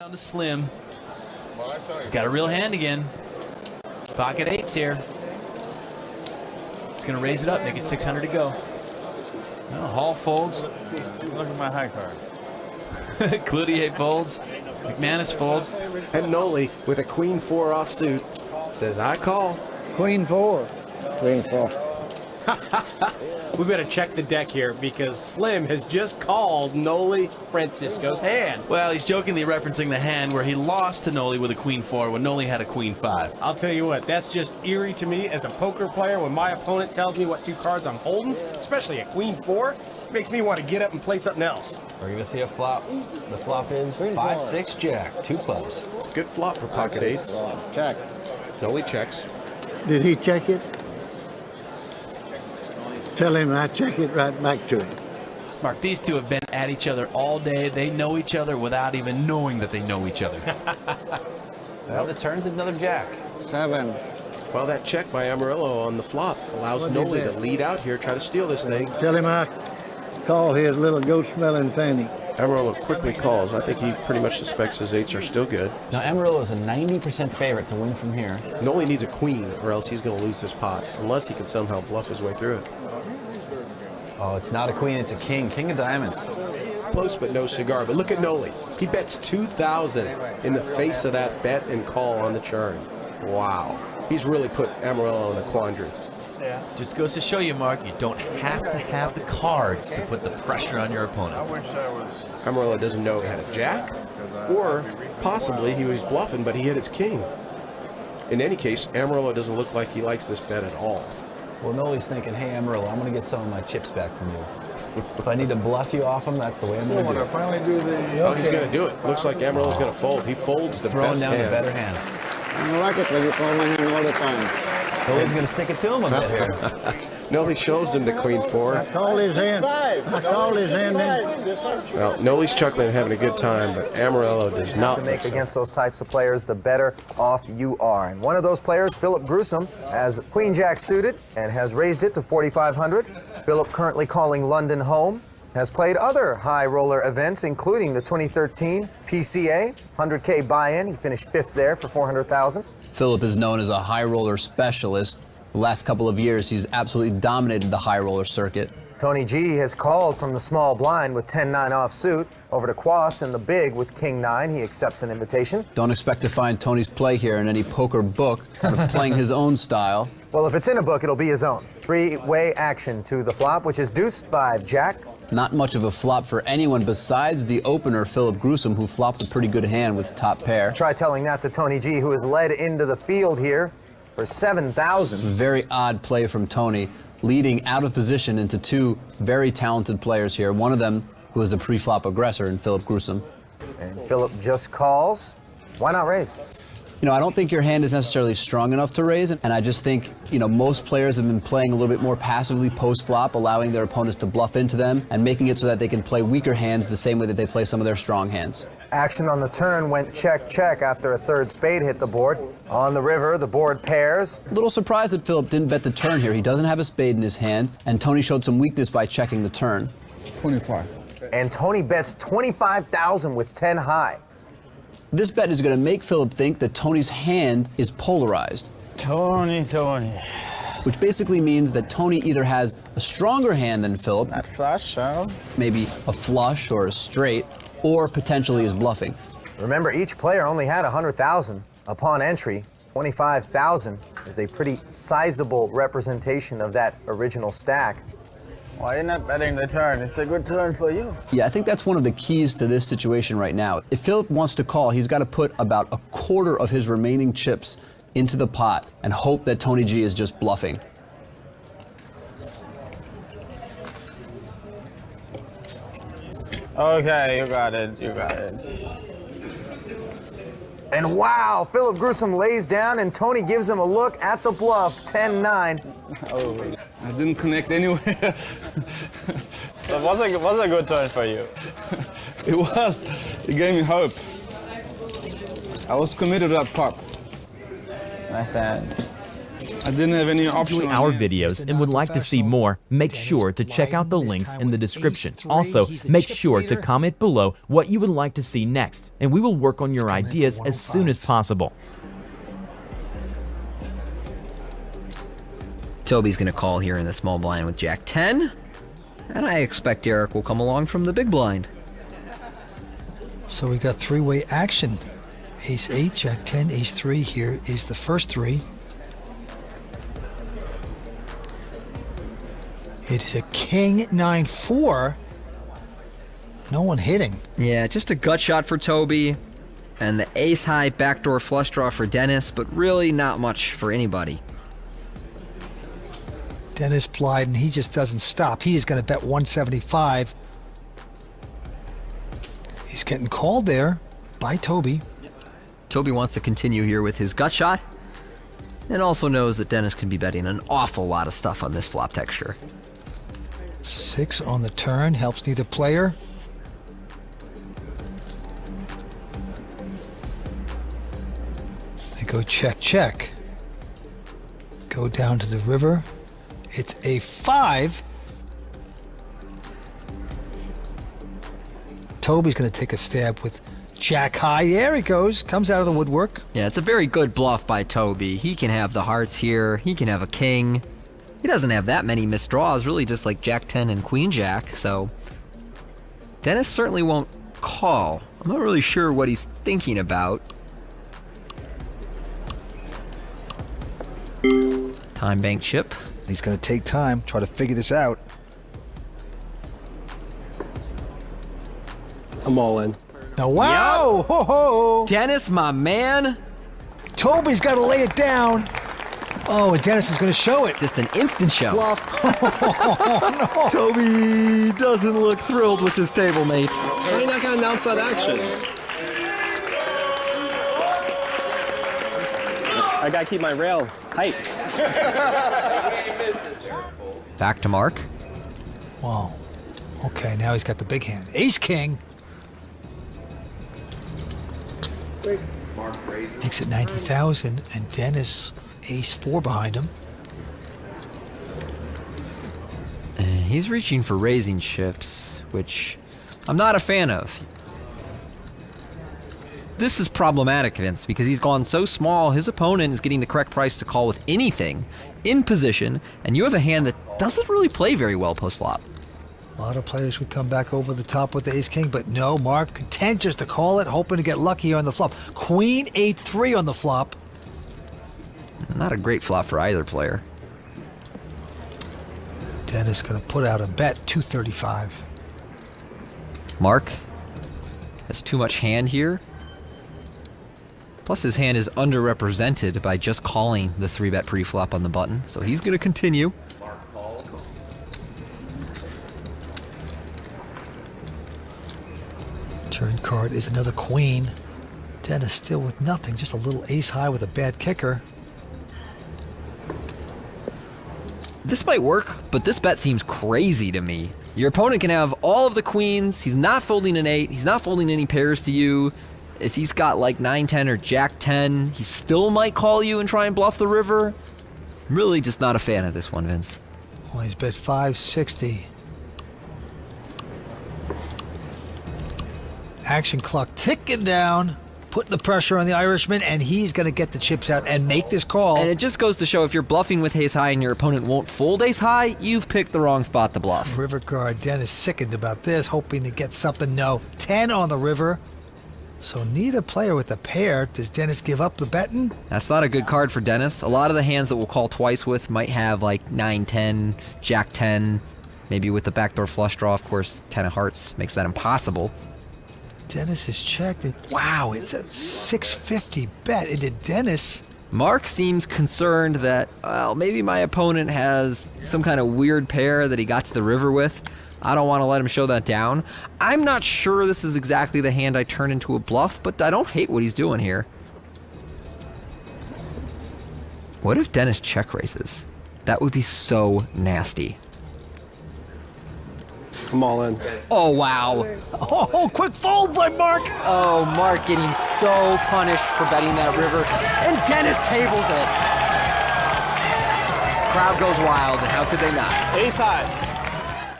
On the slim. He's got a real hand again. Pocket eights here. He's going to raise it up, make it 600 to go. Well, Hall folds. Look at my high card. Cloutier folds. McManus folds. And Noli with a queen 4 offsuit says, I call. Queen 4. Queen 4. We better check the deck here because Slim has just called Noli Francisco's hand. Well, he's jokingly referencing the hand where he lost to Noli with a queen 4 when Noli had a queen 5. I'll tell you what, that's just eerie to me as a poker player when my opponent tells me what 2 cards I'm holding, especially a queen 4. It makes me want to get up and play something else. We're going to see a flop. The flop is 5-6 jack, 2 clubs. Good flop for pocket eights. Check. Noli checks. Did he check it? Tell him I check it right back to him. Mark, these two have been at each other all day. They know each other without even knowing that they know each other. Well, the turn's another jack. 7. Well, that check by Amarillo on the flop allows Noli to lead out here, try to steal this thing. Tell him I call his little goat-smelling fanny. Amarillo quickly calls. I think he pretty much suspects his eights are still good. Now, Amarillo is a 90% favorite to win from here. Noli needs a queen or else he's going to lose this pot, unless he can somehow bluff his way through it. Oh, it's not a queen, it's a king. King of diamonds. Close but no cigar. But look at Noli. He bets 2,000 in the face of that bet and call on the turn. Wow. He's really put Amarillo in a quandary. Yeah. Just goes to show you, Mark, you don't have to have the cards to put the pressure on your I opponent. wish I was. Amarillo doesn't know he had a jack, or possibly he was bluffing, but he hit his king. In any case, Amarillo doesn't look like he likes this bet at all. Well, Noli's thinking, hey, Amarillo, I'm going to get some of my chips back from you. If I need to bluff you off them, that's the way I'm going to do it. Finally do the. Oh, he's going to do it. Looks like Amarillo's going to fold. He folds the Throwing best down hand. the better hand. I don't like it when you call my hand all the time. Noli's going to stick it to him a bit here. Noli shows him the queen 4. I call his hand. I call his hand then. Well, Noli's chuckling and having a good time, but Amarillo does not. To make against those types of players, the better off you are. And one of those players, Philip Gruesome, has Queen Jack suited and has raised it to 4,500. Philip currently calling London home. Has played other high roller events, including the 2013 PCA, 100K buy-in. He finished 5th there for 400,000. Philip is known as a high roller specialist. The last couple of years, he's absolutely dominated the high roller circuit. Tony G has called from the small blind with 10-9 offsuit over to Quas in the big with King-9. He accepts an invitation. Don't expect to find Tony's play here in any poker book, kind of playing his own style. Well, if it's in a book, it'll be his own. 3-way action to the flop, which is deuce-5 jack. Not much of a flop for anyone besides the opener, Philip Gruesome, who flops a pretty good hand with top pair. Try telling that to Tony G, who is led into the field here for 7,000. Very odd play from Tony, leading out of position into 2 very talented players here. One of them who is a pre-flop aggressor in Philip Gruesome. And Philip just calls. Why not raise? You know, I don't think your hand is necessarily strong enough to raise, and I just think, you know, most players have been playing a little bit more passively post-flop, allowing their opponents to bluff into them and making it so that they can play weaker hands the same way that they play some of their strong hands. Action on the turn went check-check after a 3rd spade hit the board. On the river, the board pairs. A little surprised that Philip didn't bet the turn here. He doesn't have a spade in his hand, and Tony showed some weakness by checking the turn. 25. And Tony bets 25,000 with 10 high. This bet is going to make Philip think that Tony's hand is polarized. Tony. Which basically means that Tony either has a stronger hand than Philip, Not flush, huh? maybe a flush or a straight, or potentially is bluffing. Remember, each player only had 100,000. Upon entry, 25,000 is a pretty sizable representation of that original stack. Why are you not betting the turn? It's a good turn for you. Yeah, I think that's one of the keys to this situation right now. If Philip wants to call, he's got to put about a quarter of his remaining chips into the pot and hope that Tony G is just bluffing. Okay, you got it. And wow, Philip Gruesome lays down and Tony gives him a look at the bluff, 10-9. Oh, I didn't connect anywhere. that was a good turn for you. It was. It gave me hope. I was committed to that pot. Nice hand. I didn't have any option. Enjoy our videos and would like to see more, make sure to check out the links in the description. Also, make sure to comment below what you would like to see next, and we will work on your ideas as soon as possible. Toby's gonna call here in the small blind with Jack 10, and I expect Derek will come along from the big blind. So we got three-way action. Ace 8, Jack 10, Ace 3 here is the first three. It is a King 9-4. No one hitting. Yeah, just a gut shot for Toby, and the ace high backdoor flush draw for Dennis, but really not much for anybody. Dennis Blyden, he just doesn't stop. He is going to bet 175. He's getting called there by Toby. Toby wants to continue here with his gut shot, and also knows that Dennis can be betting an awful lot of stuff on this flop texture. 6 on the turn, helps neither player. They go check, check. Go down to the river. It's a 5. Toby's going to take a stab with Jack high. There he goes. Comes out of the woodwork. Yeah, it's a very good bluff by Toby. He can have the hearts here. He can have a king. He doesn't have that many missed draws, really just like Jack 10 and Queen Jack, so Dennis certainly won't call. I'm not really sure what he's thinking about. Time bank chip. He's going to take time, try to figure this out. I'm all in. Now, wow! Yep. Ho ho! Dennis, my man. Toby's got to lay it down. Oh, and Dennis is going to show it. Just an instant show. Oh, no. Toby doesn't look thrilled with his table mate. Why are you not going to announce that action? I got to keep my rail tight. Back to Mark. Wow. Okay, now he's got the big hand. Ace King. Makes it 90,000, and Dennis Ace 4 behind him. He's reaching for raising chips, which I'm not a fan of. This is problematic, Vince, because he's gone so small, his opponent is getting the correct price to call with anything in position, and you have a hand that doesn't really play very well post-flop. A lot of players would come back over the top with the Ace King, but no, Mark content just to call it, hoping to get lucky on the flop. Queen 8-3 on the flop. Not a great flop for either player. Dennis gonna put out a bet, 235. Mark has too much hand here. Plus his hand is underrepresented by just calling the 3-bet pre-flop on the button, so he's gonna continue. Turn card is another queen. Dennis still with nothing, just a little ace high with a bad kicker. This might work, but this bet seems crazy to me. Your opponent can have all of the queens, he's not folding an 8, he's not folding any pairs to you. If he's got like 9-10 or Jack-10, he still might call you and try and bluff the river. I'm really just not a fan of this one, Vince. Well, he's bet 560. Action clock ticking down, putting the pressure on the Irishman, and he's going to get the chips out and make this call. And it just goes to show if you're bluffing with ace high and your opponent won't fold ace high, you've picked the wrong spot to bluff. River card, Dennis sickened about this, hoping to get something. No, 10 on the river. So neither player with a pair. Does Dennis give up the betting? That's not a good card for Dennis. A lot of the hands that we'll call twice with might have like 9-10, Jack-10, maybe with the backdoor flush draw. Of course, 10 of hearts makes that impossible. Dennis is checked. And wow, it's a 650 bet into Dennis. Mark seems concerned that, well, maybe my opponent has some kind of weird pair that he got to the river with. I don't want to let him show that down. I'm not sure this is exactly the hand I turn into a bluff, but I don't hate what he's doing here. What if Dennis check raises? That would be so nasty. I'm all in. Oh, wow. Oh, quick fold by Mark. Oh, Mark getting so punished for betting that river. And Dennis tables it. crowd goes wild, and how could they not? Ace high.